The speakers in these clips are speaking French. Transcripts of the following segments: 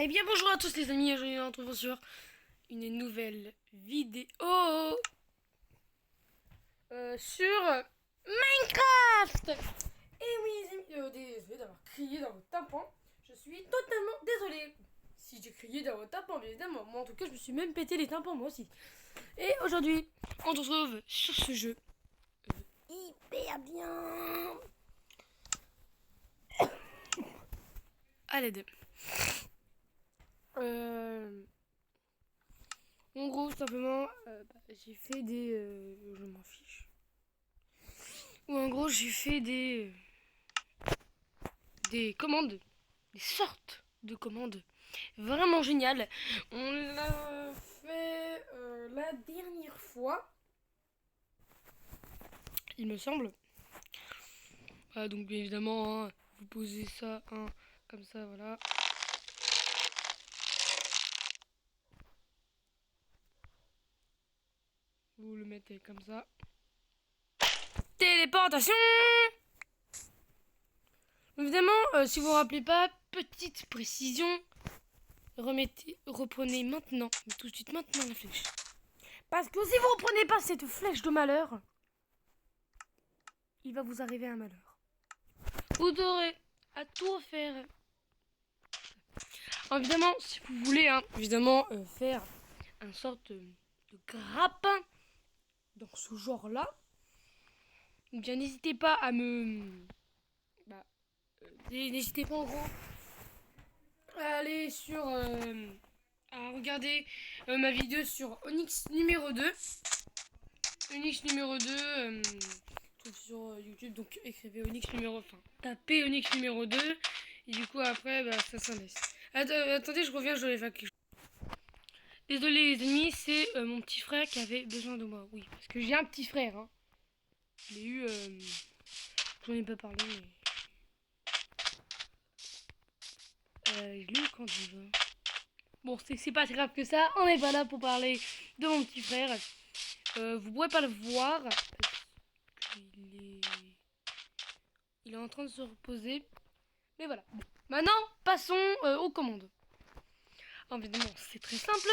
Eh bien bonjour à tous les amis, aujourd'hui on se retrouve sur une nouvelle vidéo sur Minecraft. Et oui les amis, désolé d'avoir crié dans votre tympan, je suis totalement désolé. Si j'ai crié dans votre tympan, bien évidemment, moi en tout cas je me suis même pété les tympans moi aussi. Et aujourd'hui, on se retrouve sur ce jeu hyper bien à l'aide. En gros, simplement, j'ai fait des... je m'en fiche. Ou en gros, j'ai fait des commandes, des sortes de commandes vraiment géniales. On l'a fait la dernière fois, il me semble. Donc bien évidemment, hein, vous posez ça comme ça, voilà. Vous le mettez comme ça. Téléportation. Évidemment, si vous vous rappelez pas, petite précision, reprenez maintenant, mais tout de suite maintenant la flèche. Parce que si vous reprenez pas cette flèche de malheur, il va vous arriver un malheur. Vous aurez à tout refaire. Alors, évidemment, si vous voulez, faire une sorte de grappin dans ce genre-là, eh bien n'hésitez pas à n'hésitez pas en gros à aller sur... à regarder ma vidéo sur Onyx numéro 2. Onyx numéro 2, sur YouTube, donc écrivez Onyx numéro... Enfin, tapez Onyx numéro 2, et du coup après, ça s'inlaisse. Attendez, je reviens, je vais faire quelque chose. Désolé les amis, c'est mon petit frère qui avait besoin de moi. Oui, parce que j'ai un petit frère, hein. Je l'ai eu... j'en ai pas parlé, mais... je l'ai eu quand déjà. Bon, c'est pas si grave que ça, on n'est pas là pour parler de mon petit frère. Vous pourrez pas le voir, parce qu'il est en train de se reposer. Mais voilà. Bon. Maintenant, passons aux commandes. Alors, évidemment, c'est très simple.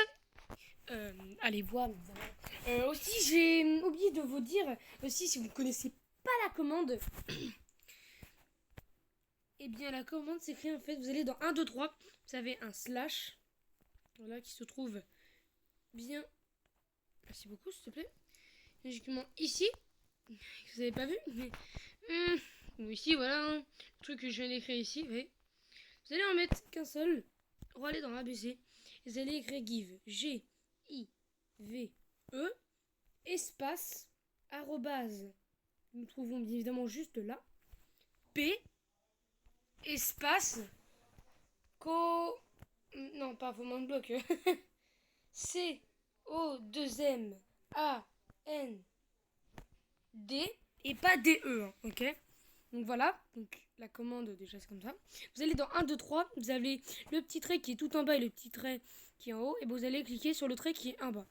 Allez voir, évidemment. Aussi, j'ai oublié de vous dire, aussi, si vous ne connaissez pas la commande, eh bien, la commande s'écrit en fait, vous allez dans 1, 2, 3, vous avez un slash, voilà, qui se trouve bien. Merci beaucoup, s'il te plaît. Logiquement, ici, vous n'avez pas vu, mais. Ou ici, voilà, hein, le truc que je viens d'écrire ici, vous voyez. Vous allez en mettre qu'un seul. Allez dans ABC. Et vous allez écrire give. G-I-V-E. Espace. Arrobase. Nous trouvons bien évidemment juste là. P. Espace. Non, pas vraiment de bloc. C. O-2-M. A-N. D. Et pas D-E. Hein, ok. Donc voilà, donc la commande déjà c'est comme ça. Vous allez dans 1, 2, 3, vous avez le petit trait qui est tout en bas et le petit trait qui est en haut. Et vous allez cliquer sur le trait qui est en bas.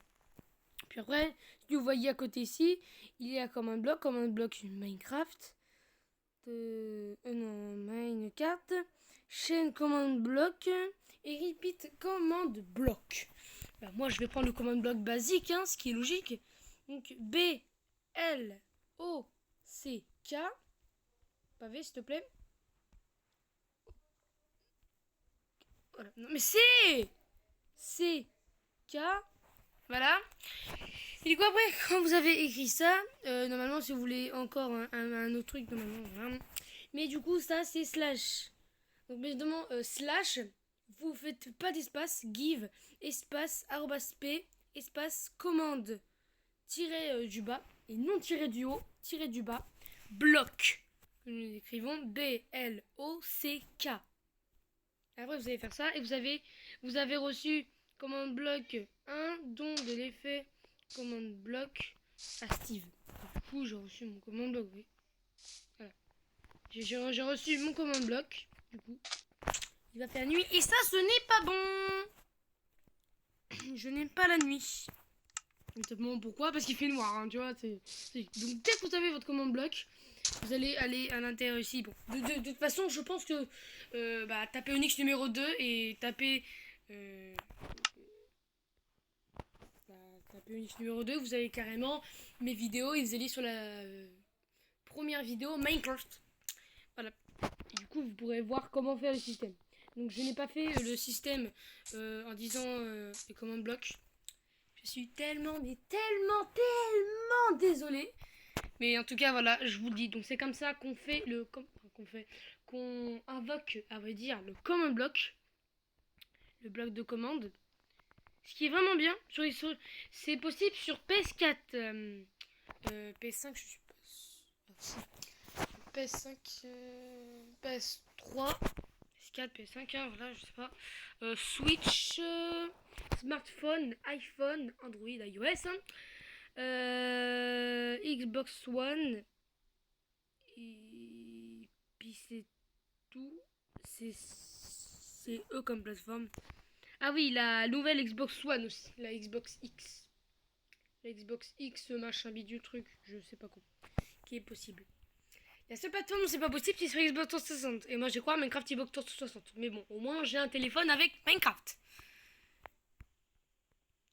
Puis après, si vous voyez à côté ici, il y a command bloc Minecraft. Minecart. Chaîne command bloc. Et repeat command bloc. Moi je vais prendre le command bloc basique, hein, ce qui est logique. Donc B, L, O, C, K. Pavé, s'il te plaît. Voilà. Non, mais c'est K. Voilà. Et du coup, après, quand vous avez écrit ça, normalement, si vous voulez encore un autre truc, normalement, voilà. Mais du coup, ça, c'est slash. Donc, évidemment, slash, vous faites pas d'espace, give, espace, arrobas p, espace, commande, tiré du bas, et non tiré du haut, tiré du bas, bloc. Nous écrivons B-L-O-C-K. Après, vous allez faire ça et vous avez reçu commande bloc 1, don de l'effet commande bloc à Steve. Du coup, j'ai reçu mon commande bloc, oui. Voilà. J'ai reçu mon commande bloc. Du coup, il va faire nuit et ça, ce n'est pas bon. Je n'aime pas la nuit. Simplement pourquoi? Parce qu'il fait noir, hein, tu vois. Donc, dès que vous avez votre commande bloc, Vous allez aller à l'intérieur ici. Bon, de toute façon, je pense que tapez Onyx numéro 2 et tapez tapez Onyx numéro 2, vous avez carrément mes vidéos et vous allez sur la première vidéo Minecraft. Voilà. Et du coup, vous pourrez voir comment faire le système. Donc, je n'ai pas fait le système en disant les commandes blocs. Je suis tellement, mais tellement, tellement désolée. Mais en tout cas, voilà, je vous le dis. Donc, c'est comme ça qu'on fait qu'on invoque, à vrai dire, le command block, le bloc de commande. Ce qui est vraiment bien. C'est possible sur PS4. PS5, je suis pas. PS5, PS3, PS4, PS5, hein, voilà, je sais pas. Switch, smartphone, iPhone, Android, iOS, hein. Xbox One. Et puis c'est tout. C'est eux comme plateforme. Ah oui, la nouvelle Xbox One aussi, la Xbox X. La Xbox X, machin bidule truc, je sais pas quoi, qui est possible. La seule plateforme où c'est pas possible, c'est sur Xbox 360. Et moi, j'ai quoi Minecraft Xbox 360. Mais bon, au moins, j'ai un téléphone avec Minecraft.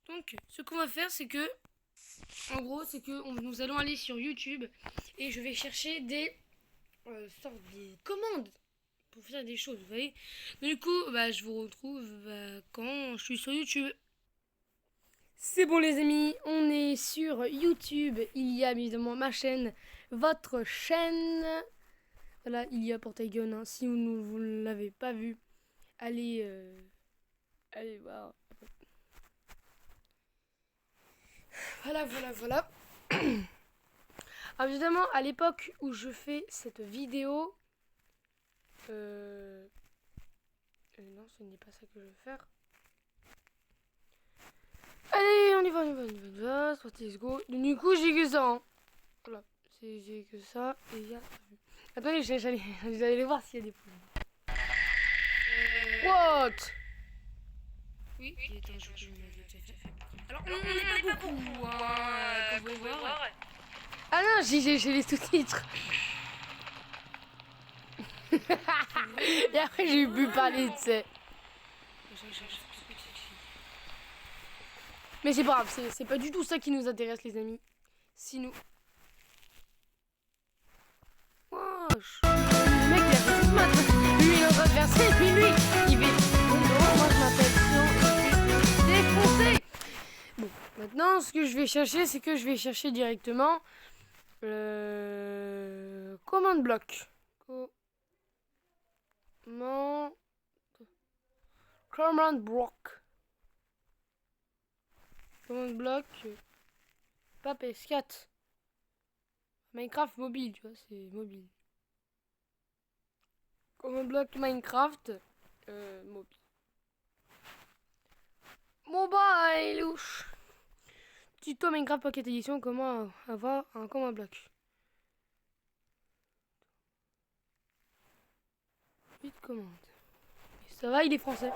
Donc, ce qu'on va faire, c'est que... En gros, c'est que nous allons aller sur YouTube. Et je vais chercher des sortes de commandes pour faire des choses, vous voyez. Du coup, je vous retrouve quand je suis sur YouTube. C'est bon les amis, on est sur YouTube. Il y a évidemment ma chaîne, votre chaîne. Voilà, il y a Portagon, hein. Si vous ne l'avez pas vu, allez voir. Voilà. Alors évidemment, à l'époque où je fais cette vidéo... non, ce n'est pas ça que je veux faire. Allez, on y va. Let's go. Du coup, j'ai que ça, hein. Voilà, j'ai que ça, et il y a... Attendez, j'allais voir s'il y a des problèmes. What? Oui, il est un jeu que je m'avais déjà fait. Alors, on n'est pas beaucoup, hein, comme vous pouvez voir. Ah non, j'ai les sous-titres. Et après, j'ai pu parler, tu sais. Mais c'est pas grave, c'est pas du tout ça qui nous intéresse, les amis. Si nous... Wesh. Le mec, il a fait tout matin. Lui, il est en train de verser, et puis lui, il fait... Bonjour, moi, je m'appelle Sion, défoncé. Bon, maintenant, ce que je vais chercher, c'est que je vais chercher directement... command block. Command block. Command block. Pas PS4. Minecraft mobile, tu vois, c'est mobile. Command block Minecraft. Mobile. Mobile louche. Tuto Minecraft Pocket Edition, comment avoir un command block. 8 commandes. Ça va, il est français.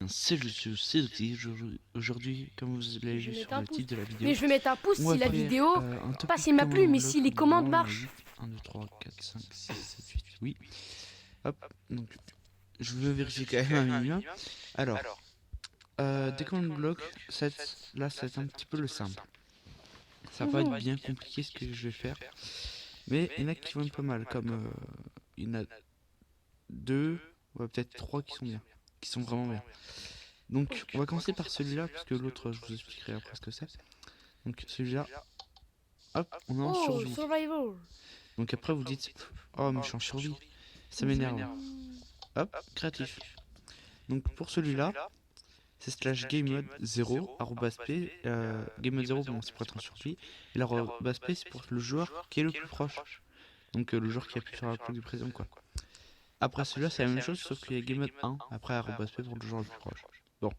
Salut, c'est Doty. Aujourd'hui, comme vous l'avez vu sur le titre de la vidéo, mais je vais mettre un pouce si la vidéo, pas s'il m'a plu, mais si les commandes marchent. 1, 2, 3, 4, 5, 6, 7, 8, oui. Hop, donc je veux vérifier quand même un minimum. Alors, des commandes blocs, là, ça va être un petit peu le simple. Ça va pas être bien compliqué ce que je vais faire, mais il y en a qui vont être pas mal, comme il y en a 2, ou peut-être 3 qui sont bien, qui sont vraiment bien. Donc on va commencer par celui-là, parce que l'autre je vous expliquerai après ce que c'est. Donc celui-là, hop, on est en survie. Survival. Donc après vous dites, oh mais je suis en survie, ça m'énerve. Hop, créatif. Donc pour celui-là, c'est slash game mode 0, @p, game mode 0 bon, c'est pour être en survie, et @p c'est pour le joueur qui est le plus proche. Donc le joueur qui a pu faire la cloque du président quoi. Après celui-là c'est la même chose sauf qu'il y a game mode 1, après @p pour le joueur le plus proche. Bon.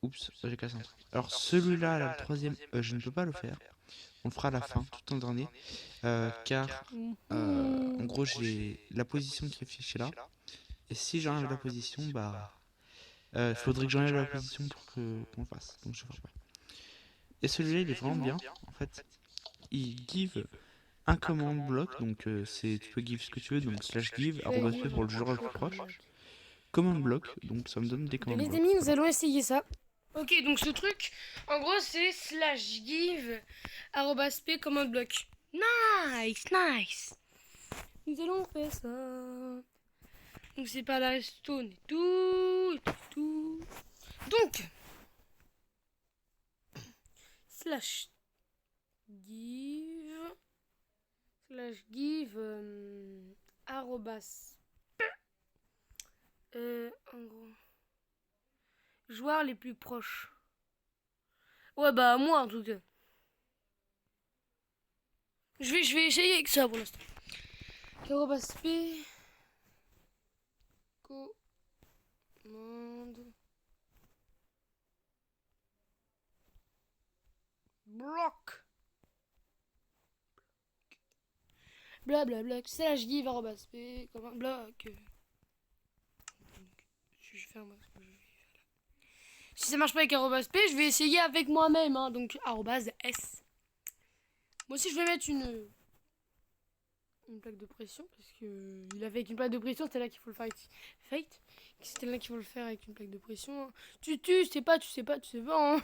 Oups, j'ai cassé un truc. Alors celui-là, le troisième, je ne peux pas le faire. On le fera à la fin, tout en dernier. Car, en gros, j'ai la position qui est affichée là. Et si j'enlève la position, bah... faudrait que j'enlève la position pour qu'on le fasse. Donc je vais faire. Et celui-là, il est vraiment bien. En fait, il give un command block. Donc tu peux give ce que tu veux. Donc /give, @p pour le joueur le plus proche. Command block, donc ça me donne des command Les blocks. amis, nous allons essayer ça. Ok, donc ce truc, en gros, c'est /give @p command block. Nice. Nous allons faire ça. Donc c'est pas la redstone et tout. Donc, /give arrobas en gros joueurs les plus proches. Ouais bah moi en tout cas. Je vais essayer avec ça pour l'instant. Arrobas p commande bloc blablabla /give arrobas p commande bloc. Je vais faire moi ce que je vais. Si ça marche pas avec arrobas p, je vais essayer avec moi-même, hein, donc arrobas s. Moi aussi je vais mettre une plaque de pression parce que il avait avec une plaque de pression, c'était là qu'il faut le faire avec Fate. C'était là qu'il faut le faire avec une plaque de pression. Hein. Tu sais pas, hein.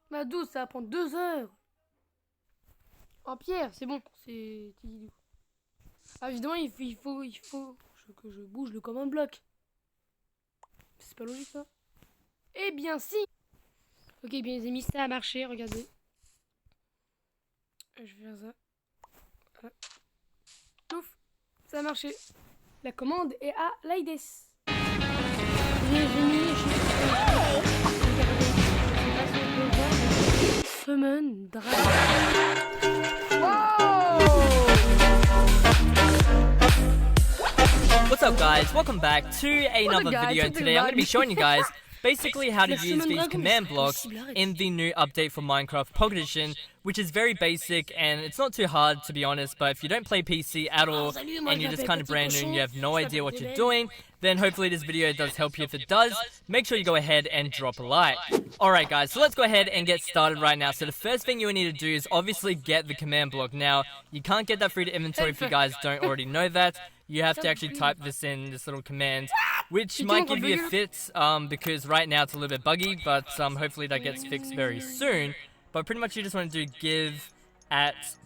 Ma douce, ça va prendre 2 heures. En pierre, c'est bon, c'est Tigidou. Ah, évidemment, il faut que je bouge le command bloc. C'est pas logique ça. Eh bien si. Ok, bien les amis, ça a marché, regardez. Je vais faire ça. Voilà. Ouf, ça a marché. La commande est à l'Aides. Summon Dragon. What's up guys, welcome back to another video, and today I'm going to be showing you guys basically how to use these command blocks in the new update for Minecraft Pocket Edition, which is very basic and it's not too hard to be honest, but if you don't play PC at all and you're just kind of brand new and you have no idea what you're doing, then hopefully this video does help you. If it does, make sure you go ahead and drop a like. Alright guys, so let's go ahead and get started right now. So the first thing you will need to do is obviously get the command block. Now, you can't get that through the inventory if you guys don't already know that. You have to actually type this in, this little command, which might give you a fit, because right now it's a little bit buggy, but hopefully that gets fixed very soon. But pretty much you just want to do give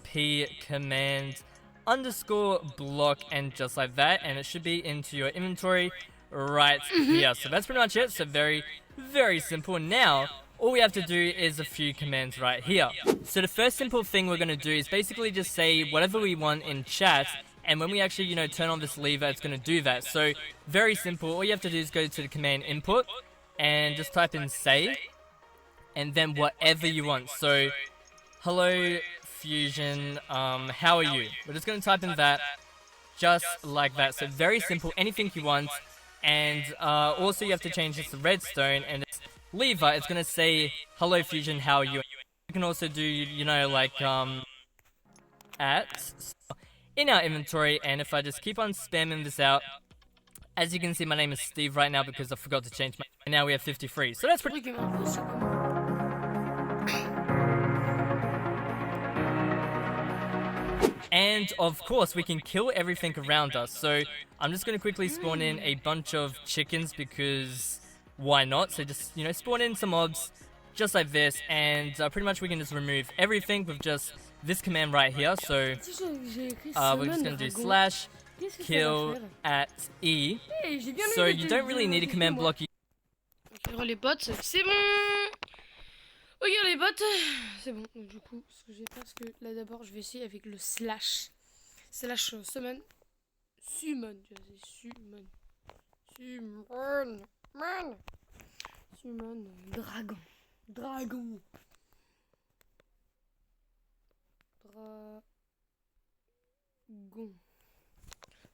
@p command underscore block and just like that, and it should be into your inventory right here. So that's pretty much it. So very, very simple. Now, all we have to do is a few commands right here. So the first simple thing we're going to do is basically just say whatever we want in chat. And when we actually, turn on this lever, it's going to do that. So, very simple. All you have to do is go to the command input and just type in say. And then whatever you want. So, hello, Fusion, how are you? We're just going to type in that just like that. So, very simple. Anything you want. And also you have to change this to redstone. And it's lever. It's going to say, hello, Fusion, how are you? You can also do, in our inventory, and if I just keep on spamming this out, as you can see, my name is Steve right now because I forgot to change my, and now we have 53, so that's pretty. And of course we can kill everything around us, so I'm just going to quickly spawn in a bunch of chickens because why not? So just, spawn in some mobs just like this, and pretty much we can just remove everything with just this command right here. So we're just going to do /kill @e. So you don't really need a command block. Ok, les bots, c'est bon. Ok, les bots, c'est bon. Donc, du coup, ce que je vais faire, c'est que là d'abord, je vais essayer avec le /summon. Summon. Dragon.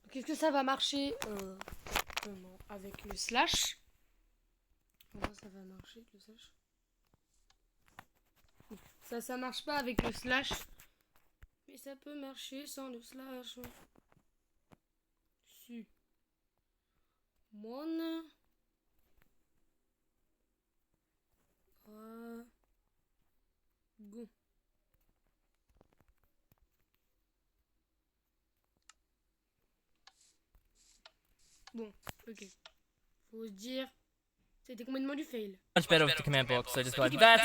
Donc est-ce que ça va marcher avec le /? Comment ça va marcher avec le /? Ça marche pas avec le /. Mais ça peut marcher sans le slash. Si. Mon. Go. Bon, ok. Faut se dire, c'était complètement du fail. Much better with the command block, so just like that,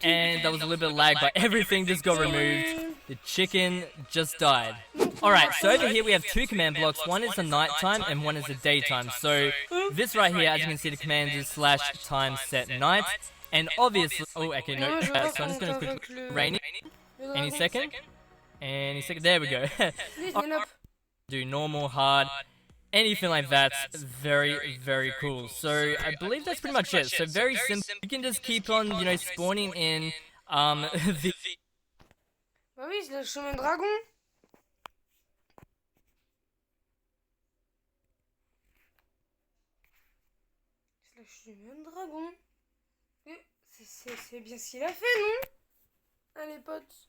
and that was a little bit of lag, but everything just got removed. The chicken just died. Alright, so over here we have two command blocks, one is the nighttime and one is the daytime. So this right here, as you can see, the command is / time set night, and obviously, oh okay, no, so I'm just gonna quickly, raining, any second, there we go. Do normal, hard, anything like that. Very, very cool. So I believe that's pretty much it. So very simple. You can just keep on, you know, spawning in the... Bah oui, c'est le chemin dragon. C'est le chemin dragon. C'est bien ce qu'il a fait, non? Allez, potes.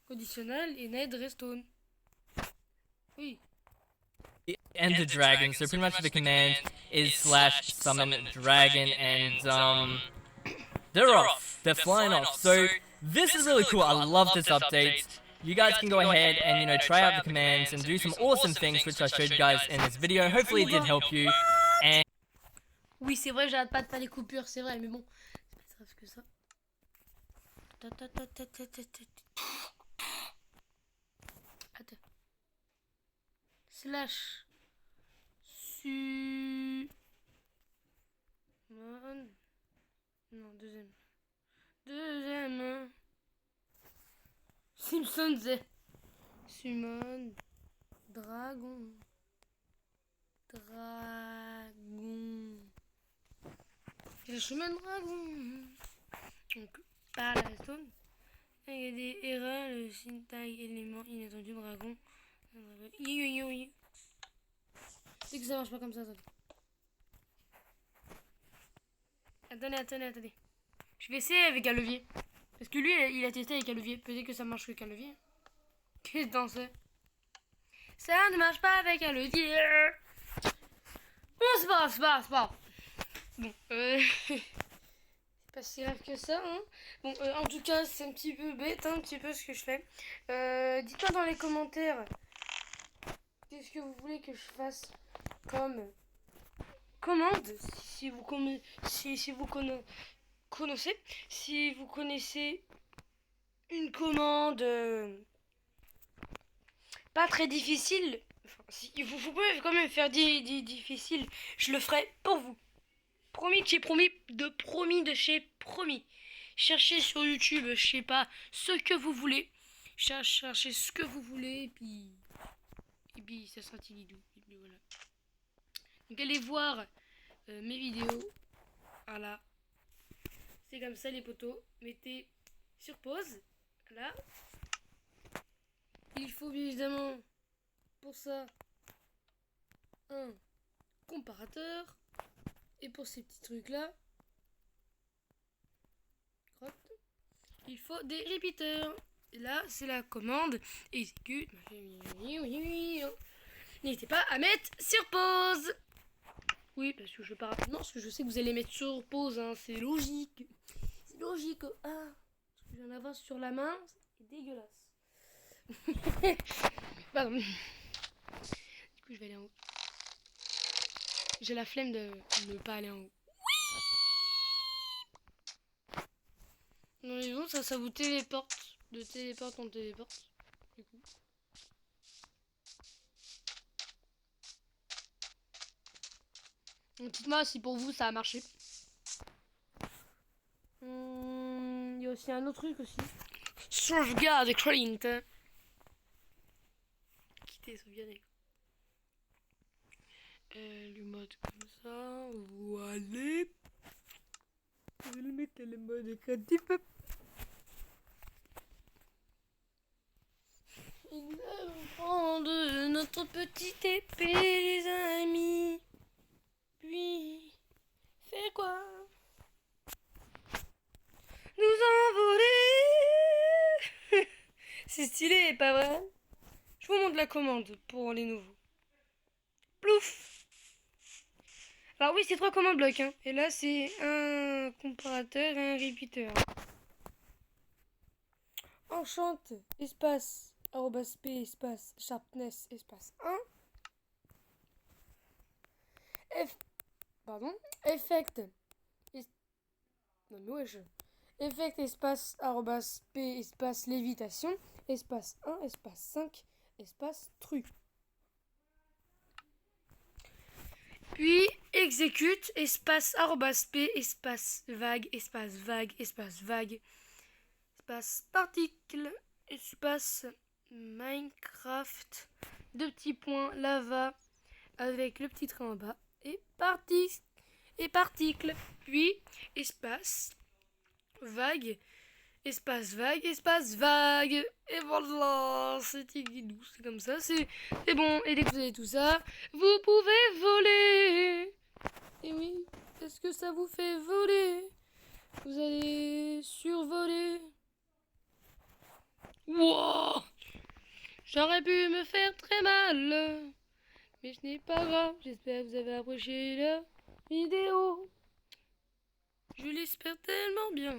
Conditionnel et Ned Redstone. Oui. And the dragon, so pretty much the command is / summon dragon, and they're off, they're flying off. So this is really cool. I love this update. You guys can go ahead and, you know, try out the commands and do some awesome things which I showed you guys in this video. Hopefully it did help you. And oui, c'est vrai, j'arrête pas de faire les coupures, c'est vrai, mais bon, c'est pas grave que ça. Attends. Slash non, deuxième Simpsons Summon Dragon c'est le chemin de dragon. Donc par la zone il y a des erreurs, le syntaxe élément inattendu dragon. C'est que ça marche pas comme ça. Attendez. Je vais essayer avec un levier. Parce que lui, il a testé avec un levier. Peut-être que ça marche qu'avec un levier. Qu'est-ce que t'en sais? Ça ne marche pas avec un levier. Bon, c'est pas grave. Bon, c'est pas si grave que ça, hein. Bon, en tout cas, c'est un petit peu bête, un petit peu ce que je fais. Dites-moi dans les commentaires qu'est-ce que vous voulez que je fasse comme commande, si vous connaissez une commande pas très difficile. Enfin, si vous pouvez quand même faire difficile, je le ferai pour vous. Promis de chez promis. Cherchez sur YouTube, je sais pas, ce que vous voulez. Cherchez ce que vous voulez, et puis ça sera tilidou. Et puis voilà. Donc allez voir mes vidéos. Voilà. C'est comme ça les potos. Mettez sur pause. Voilà. Il faut bien évidemment pour ça un comparateur. Et pour ces petits trucs là, il faut des repeaters. Et là c'est la commande. Exécute. N'hésitez pas à mettre sur pause. Oui, parce que je pars rapidement, parce que je sais que vous allez mettre sur pause, hein, c'est logique. C'est logique. Ah, parce que j'ai un avance sur la main, c'est dégueulasse. Pardon. Du coup, je vais aller en haut. J'ai la flemme de ne pas aller en haut. Non mais bon, ça vous téléporte. De téléporte en téléporte. Du coup. Donc dites-moi si pour vous ça a marché. Il y a aussi un autre truc aussi. Sauvegarde Clint. Quitter sauvegarder. Le mode comme ça. Voilà. Je vais le mettre le mode créatif. Et nous allons prendre notre petite épée, les amis. Puis, faire quoi? Nous envoler. C'est stylé, pas vrai? Je vous montre la commande pour les nouveaux. Plouf! Alors oui, c'est 3 commandes blocs, hein. Et là, c'est un comparateur et un repeater. Enchante, espace, arrobas p, espace, sharpness, espace 1. Effect. Non mais wesh. Effect, espace, arrobas p, espace, lévitation, espace 1, espace 5, espace tru. Puis exécute, espace, arrobas p, espace vague, espace vague, espace vague, espace particle, espace Minecraft, 2 petits points, lava, avec le petit train en bas, et particle, puis espace, vague, espace vague, espace vague, et voilà, c'est doux, c'est comme ça, c'est bon, et dès que vous avez tout ça, vous pouvez voler. Et oui, est-ce que ça vous fait voler? Vous allez survoler. Wow! J'aurais pu me faire très mal, mais ce n'est pas grave. J'espère que vous avez apprécié la vidéo. Je l'espère tellement bien.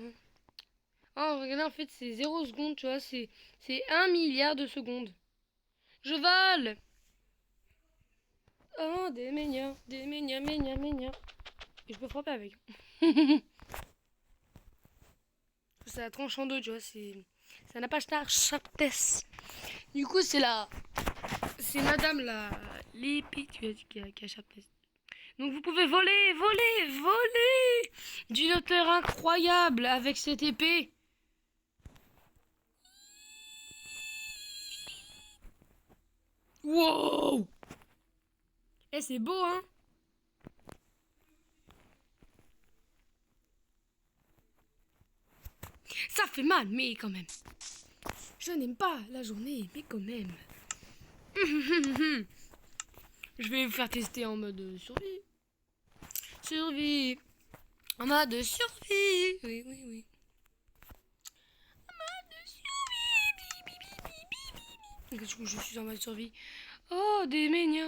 Oh, regardez, en fait, c'est 0 secondes, tu vois. C'est 1 milliard de secondes. Je vole! Oh, des ménias, ménias. Et je peux frapper avec. Ça tranche en deux, tu vois. Ça n'a pas de sharpness. Du coup, c'est madame la l'épée qui a sharpness. Donc vous pouvez voler d'une hauteur incroyable avec cette épée. Wow! Eh, c'est beau, hein? Ça fait mal, mais quand même. Je n'aime pas la journée, mais quand même. Je vais vous faire tester en mode survie. Survie. En mode survie. Oui. En mode survie. Du coup, je suis en mode survie. Oh, des ménias.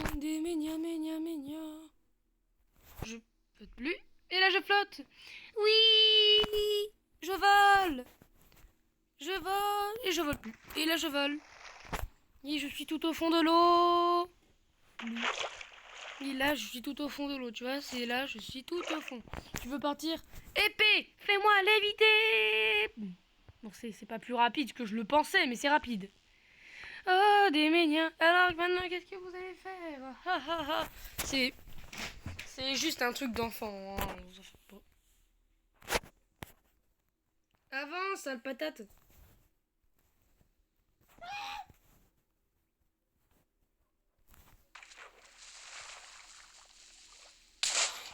Je flotte plus. Et là, je flotte. Oui. Je vole. Et je vole plus. Et là, je vole. Et je suis tout au fond de l'eau. Et là, je suis tout au fond de l'eau, tu vois. C'est là, je suis tout au fond. Tu veux partir? Épée, fais-moi léviter. Bon, c'est pas plus rapide que je le pensais, mais c'est rapide. Oh, des méniens. Alors maintenant, qu'est-ce que vous allez faire? C'est juste un truc d'enfant. Hein. Vous en faites pas. Avance, sale patate.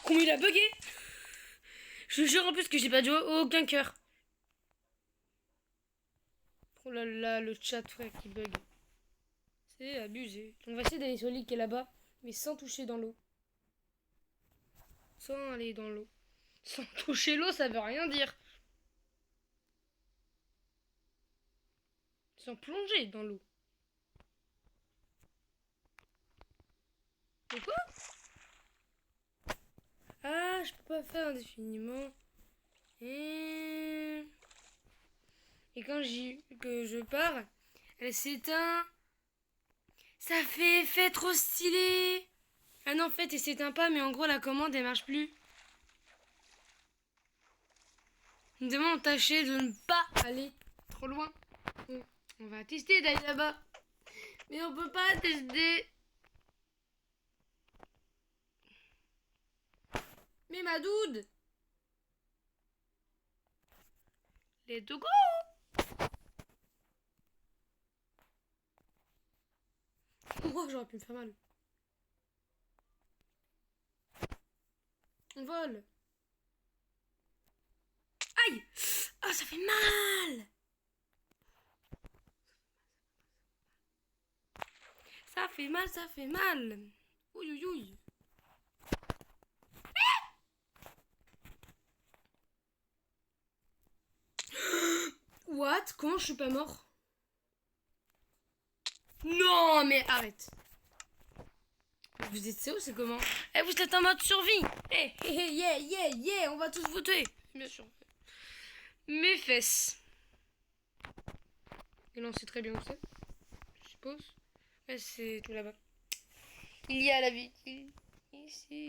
Comment il a bugué? Je jure en plus que j'ai pas dit aucun cœur. Oh là là, le chat, frère, qui bug. C'est abusé. On va essayer d'aller sur l'île qui est là-bas, mais sans toucher dans l'eau. Sans aller dans l'eau. Sans toucher l'eau, ça veut rien dire. Sans plonger dans l'eau. Et quoi? Ah, je peux pas faire indéfiniment. Et quand que je pars, elle s'éteint. Ça fait effet trop stylé. Ah non, en fait, elle s'éteint pas, mais en gros, la commande, elle marche plus. Nous devons tâcher de ne pas aller trop loin. On va tester d'aller là-bas. Mais on peut pas tester. Mais ma doude. Let's go. Oh, j'aurais pu me faire mal. On vole. Aïe. Ah, ça fait mal. Ça fait mal. Ouïe. What? Comment je suis pas mort? Non, mais arrête. Vous êtes CO, c'est comment? Eh, vous êtes en mode survie. Eh, yeah, on va tous vous tuer. Bien sûr. Mes fesses. Et là, on sait très bien où c'est, je suppose. Ouais, c'est tout là-bas. Il y a la vie. Ici.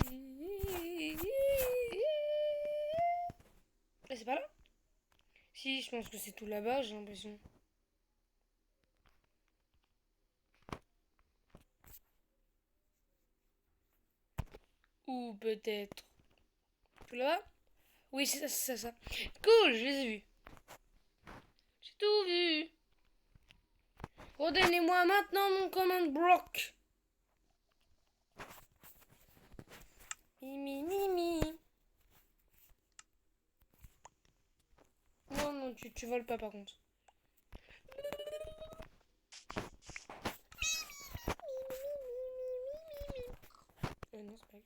Là, c'est pas là? Si, je pense que c'est tout là-bas, j'ai l'impression. Ou peut-être tout là-bas? Oui, c'est ça, c'est ça. Cool, je les ai vus. J'ai tout vu. Redonnez-moi maintenant mon command block. Mimi. Non, tu voles pas par contre. Non, c'est pas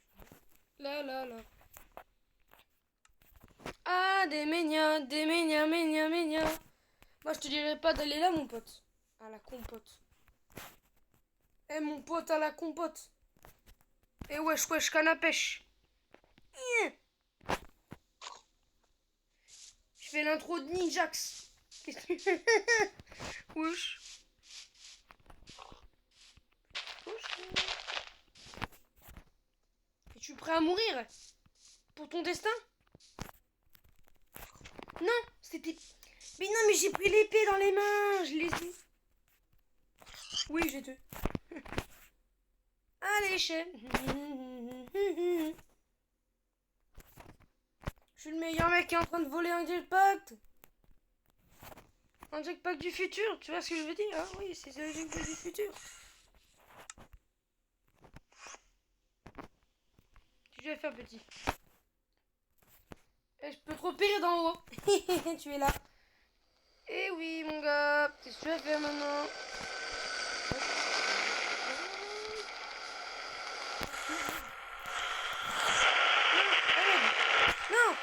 là. Ah, des ménias. Moi, je te dirais pas d'aller là, mon pote. À la compote. Eh, mon pote, à la compote. Eh, wesh, canne à pêche. Je fais l'intro de Ninjax. Qu'est-ce que tu fais? Wesh. Es-tu prêt à mourir? Pour ton destin? Non, c'était... Mais non, mais j'ai pris l'épée dans les mains. Je l'ai eu. Oui, j'ai tué. Allez, chef. Je suis le meilleur mec qui est en train de voler un jetpack. Un jetpack du futur, tu vois ce que je veux dire? Ah oui, c'est le jetpack du futur. Tu vas faire petit. Et je peux te repérer d'en haut. Tu es là. Eh oui, mon gars. Qu'est-ce que tu vas faire maintenant? Non.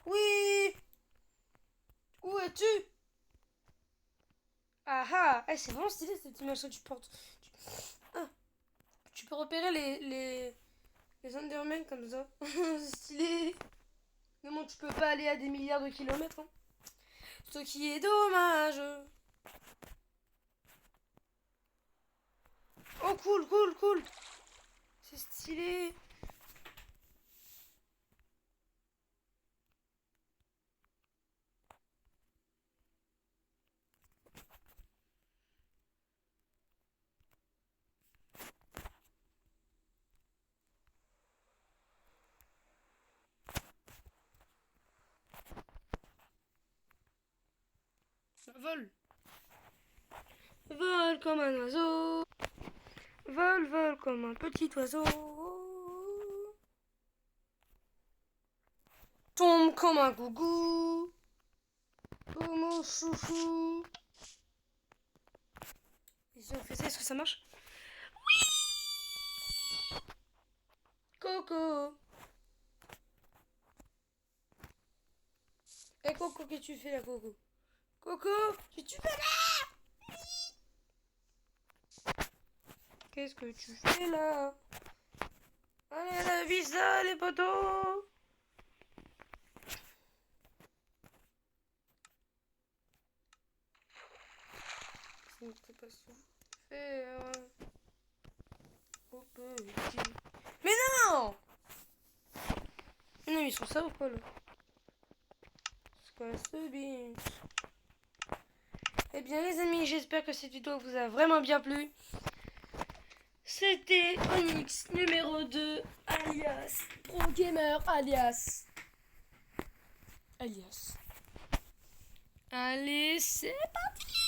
Oui. Où es-tu? Ah, c'est vraiment stylé cette petite machin que tu portes. Tu peux repérer les Endermen comme ça. C'est stylé. Mais bon, tu peux pas aller à des milliards de kilomètres. Hein. Ce qui est dommage. Oh, cool. C'est stylé. Vole. Vole comme un oiseau. Vole comme un petit oiseau. Tombe comme un gougou. Oh mon chouchou. Et si on fait ça, est-ce que ça marche? Oui. Coco. Eh Coco, qu'est-ce que tu fais là, Coco? Coco, qu'est-ce que tu fais là? Qu'est-ce que tu fais là? Allez, la visa, les potos. C'est pas ça. Faire au petit. Mais non! Non, ils sont ça ou quoi là? C'est quoi ce bitch? Eh bien les amis, j'espère que cette vidéo vous a vraiment bien plu. C'était Onyx numéro 2, alias Pro Gamer, alias. Allez, c'est parti!